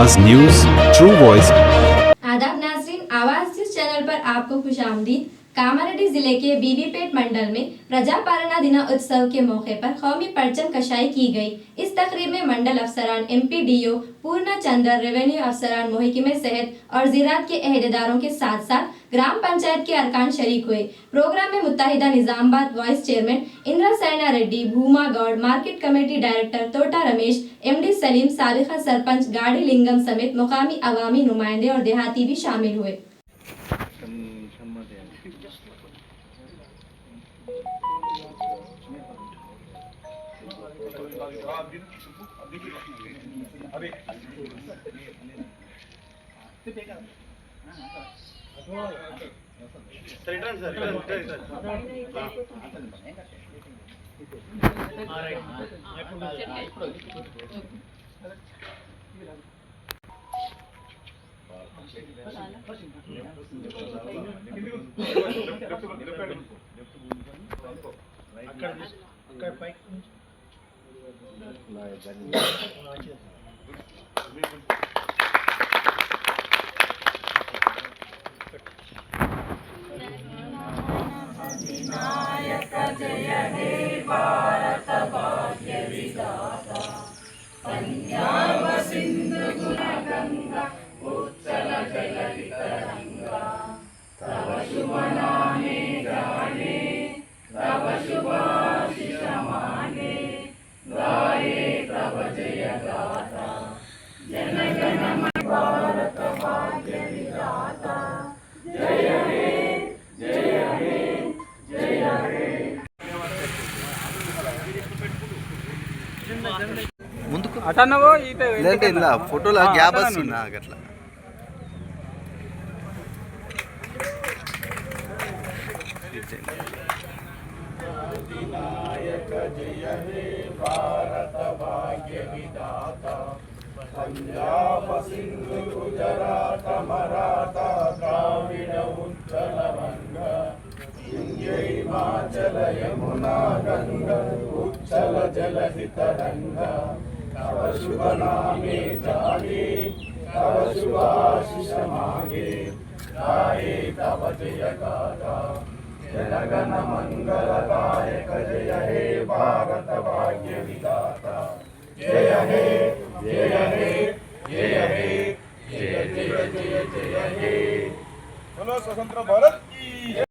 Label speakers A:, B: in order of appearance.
A: आवाज news, true voice.
B: आदाब नाज़रीन, आवाज न्यूज चैनल पर आपको खुशामदीद। कामारेड्डी जिले के बीबीपेट मंडल में प्रजापालना दिना उत्सव के मौके पर कौमी परचम कशाई की गई। इस तकरीब में मंडल अफसरान, MPDO पूर्णा चंद्र, रेवेन्यू अफसरान, मोहकमे सेहत और ज़राअत के अहदेदारों के साथ साथ ग्राम पंचायत के अरकान शरीक हुए। प्रोग्राम में मुत्तहिदा निजामाबाद वाइस चेयरमैन इंद्रा सैना रेड्डी, भूमा गौड़, मार्केट कमेटी डायरेक्टर तोटा रमेश, MD सलीम, साबिका सरपंच गाड़ी लिंगम समेत मुकामी अवामी नुमाइंदे और देहाती भी शामिल हुए।
C: లేదంటే ఇలా ఫోటోలో గ్యాప్ వస్తుంది నాకు అట్లా.
D: వినాయక జయ హే భారత భాగ్య విధాత పంజాబ సింధు గుజరాత మరాఠ ద్రావిడ ఉత్తర వంగ ఇంజై హిమాచల యమునా గంగ ఉచ్చల జలధి తరంగ तव शुभ नामे जागे तव शुभाशिष मागे गाये तव जय गाथा जनगण मंगलदायक जय हे भारत भाग्य विधाता जय हे जय हे जय हे जय जय जय जय हे। बोलो स्वतंत्र भारत की।